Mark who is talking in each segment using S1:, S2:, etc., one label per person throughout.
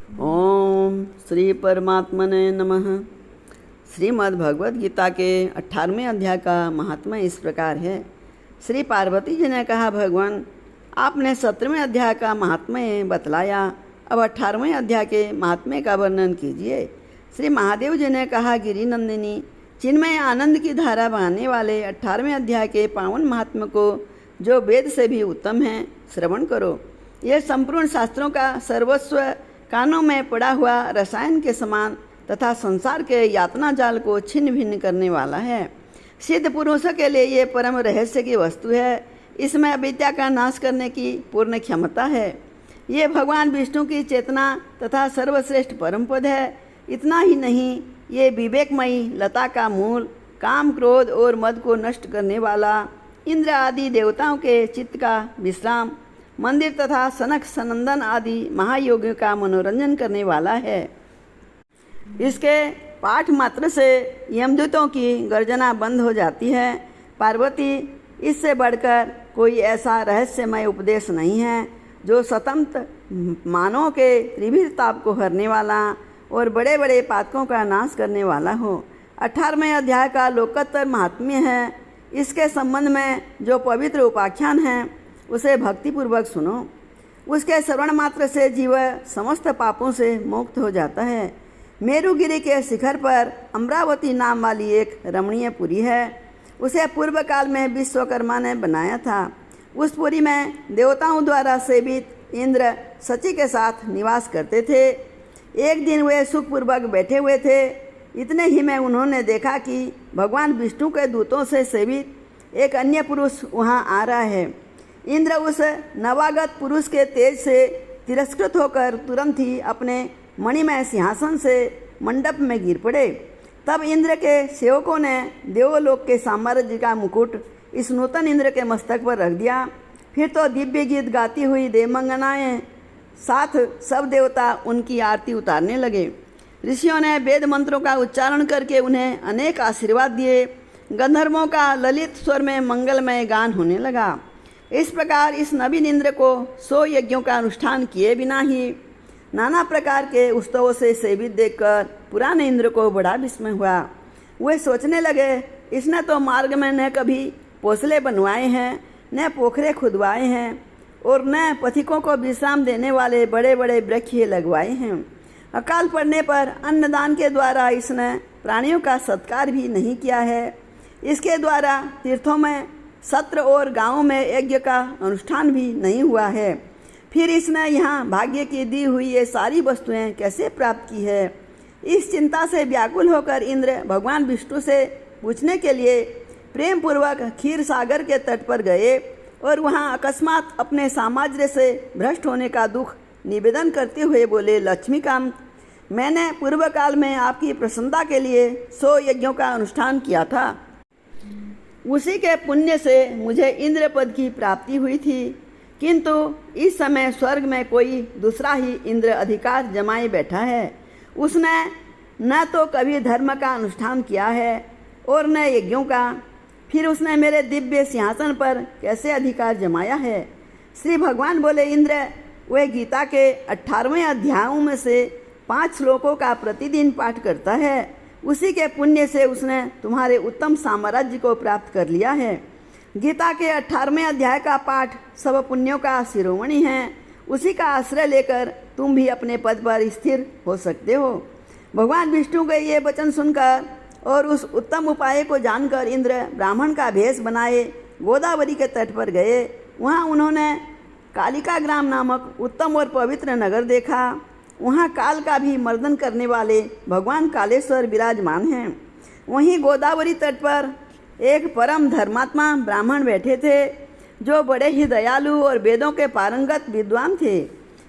S1: ओम श्री परमात्मने नमः। श्रीमद् भगवद गीता के 18वें अध्याय का महात्मा इस प्रकार है। श्री पार्वती जी ने कहा, भगवान आपने 17वें अध्याय का महात्म्य बतलाया, अब 18वें अध्याय के महात्म्य का वर्णन कीजिए। श्री महादेव जी ने कहा, गिरिनंदिनी चिन्मय आनंद की धारा बहाने वाले 18वें अध्याय के पावन महात्म्य को जो वेद से भी उत्तम है श्रवण करो। यह संपूर्ण शास्त्रों का सर्वस्व कानों में पड़ा हुआ रसायन के समान तथा संसार के यातना जाल को छिन्न भिन्न करने वाला है। सिद्ध पुरुषों के लिए ये परम रहस्य की वस्तु है। इसमें अविद्या का नाश करने की पूर्ण क्षमता है। ये भगवान विष्णु की चेतना तथा सर्वश्रेष्ठ परम पद है। इतना ही नहीं, ये विवेकमयी लता का मूल, काम क्रोध और मद को नष्ट करने वाला, इंद्र आदि देवताओं के चित्त का विश्राम, मंदिर तथा सनक सनंदन आदि महायोगियों का मनोरंजन करने वाला है। इसके पाठ मात्र से यमदूतों की गर्जना बंद हो जाती है। पार्वती, इससे बढ़कर कोई ऐसा रहस्यमय उपदेश नहीं है जो स्वतंत्र मानव के त्रिविध ताप को हरने वाला और बड़े बड़े पातकों का नाश करने वाला हो। 18वें अध्याय का लोकोत्तर महात्म्य है। इसके संबंध में जो पवित्र उपाख्यान है उसे भक्तिपूर्वक सुनो। उसके श्रवण मात्र से जीव समस्त पापों से मुक्त हो जाता है। मेरुगिरी के शिखर पर अमरावती नाम वाली एक रमणीय पुरी है। उसे पूर्व काल में विश्वकर्मा ने बनाया था। उस पुरी में देवताओं द्वारा सेवित इंद्र सची के साथ निवास करते थे। एक दिन वे सुखपूर्वक बैठे हुए थे। इतने ही में उन्होंने देखा कि भगवान विष्णु के दूतों से सेवित एक अन्य पुरुष वहाँ आ रहा है। इंद्र उस नवागत पुरुष के तेज से तिरस्कृत होकर तुरंत ही अपने मणिमय सिंहासन से मंडप में गिर पड़े। तब इंद्र के सेवकों ने देवलोक के साम्राज्य का मुकुट इस नूतन इंद्र के मस्तक पर रख दिया। फिर तो दिव्य गीत गाती हुई देवमंगनाएं साथ सब देवता उनकी आरती उतारने लगे। ऋषियों ने वेद मंत्रों का उच्चारण करके उन्हें अनेक आशीर्वाद दिए। गंधर्वों का ललित स्वर में मंगलमय गान होने लगा। इस प्रकार इस नवीन इंद्र को 100 यज्ञों का अनुष्ठान किए बिना ही नाना प्रकार के उत्सवों से सेवित देखकर पुराने इंद्र को बड़ा विस्मय हुआ। वे सोचने लगे, इसने तो मार्ग में न कभी पोसले बनवाए हैं, न पोखरे खुदवाए हैं और न पथिकों को विश्राम देने वाले बड़े बड़े वृक्ष लगवाए हैं। अकाल पड़ने पर अन्नदान के द्वारा इसने प्राणियों का सत्कार भी नहीं किया है। इसके द्वारा तीर्थों में सत्र और गांवों में यज्ञ का अनुष्ठान भी नहीं हुआ है। फिर इसने यहाँ भाग्य की दी हुई ये सारी वस्तुएं कैसे प्राप्त की है। इस चिंता से व्याकुल होकर इंद्र भगवान विष्णु से पूछने के लिए प्रेम पूर्वक क्षीर सागर के तट पर गए और वहाँ अकस्मात अपने साम्राज्य से भ्रष्ट होने का दुख निवेदन करते हुए बोले, लक्ष्मीकांत, मैंने पूर्व काल में आपकी प्रसन्नता के लिए 100 यज्ञों का अनुष्ठान किया था। उसी के पुण्य से मुझे इंद्र पद की प्राप्ति हुई थी, किंतु इस समय स्वर्ग में कोई दूसरा ही इंद्र अधिकार जमाए बैठा है। उसने न तो कभी धर्म का अनुष्ठान किया है और न यज्ञों का। फिर उसने मेरे दिव्य सिंहासन पर कैसे अधिकार जमाया है। श्री भगवान बोले, इंद्र, वह गीता के 18वें अध्यायों में से 5 श्लोकों का प्रतिदिन पाठ करता है। उसी के पुण्य से उसने तुम्हारे उत्तम साम्राज्य को प्राप्त कर लिया है। गीता के 18वें अध्याय का पाठ सब पुण्यों का शिरोमणि है। उसी का आश्रय लेकर तुम भी अपने पद पर स्थिर हो सकते हो। भगवान विष्णु के ये वचन सुनकर और उस उत्तम उपाय को जानकर इंद्र ब्राह्मण का भेष बनाए गोदावरी के तट पर गए। वहाँ उन्होंने कालिका ग्राम नामक उत्तम और पवित्र नगर देखा। वहाँ काल का भी मर्दन करने वाले भगवान कालेश्वर विराजमान हैं। वहीं गोदावरी तट पर एक परम धर्मात्मा ब्राह्मण बैठे थे जो बड़े ही दयालु और वेदों के पारंगत विद्वान थे।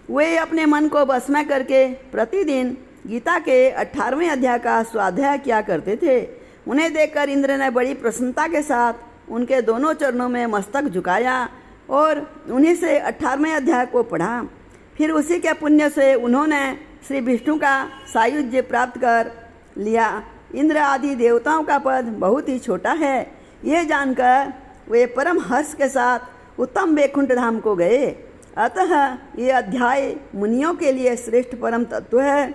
S1: वे अपने मन को बस में करके प्रतिदिन गीता के 18वें अध्याय का स्वाध्याय किया करते थे। उन्हें देखकर इंद्र ने बड़ी प्रसन्नता के साथ उनके दोनों चरणों में मस्तक झुकाया और उन्हीं से 18वें अध्याय को पढ़ा। फिर उसी के पुण्य से उन्होंने श्री विष्णु का सायुज्य प्राप्त कर लिया। इंद्र आदि देवताओं का पद बहुत ही छोटा है। यह जानकर वे परम हर्ष के साथ उत्तम वैकुंठ धाम को गए। अतः ये अध्याय मुनियों के लिए श्रेष्ठ परम तत्व है।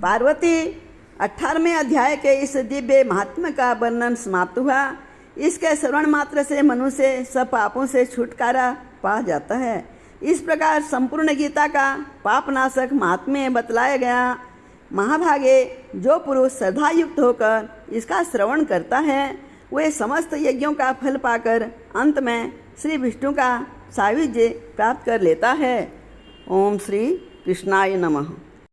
S1: पार्वती 18वें अध्याय के इस दिव्य महात्म्य का वर्णन समाप्त हुआ। इसके श्रवण मात्र से मनुष्य सब पापों से छुटकारा पा जाता है। इस प्रकार संपूर्ण गीता का पापनाशक महात्म्य बतलाया गया। महाभागे, जो पुरुष श्रद्धायुक्त होकर इसका श्रवण करता है वे समस्त यज्ञों का फल पाकर अंत में श्री विष्णु का सायुज्य प्राप्त कर लेता है। ओम श्री कृष्णाय नमः।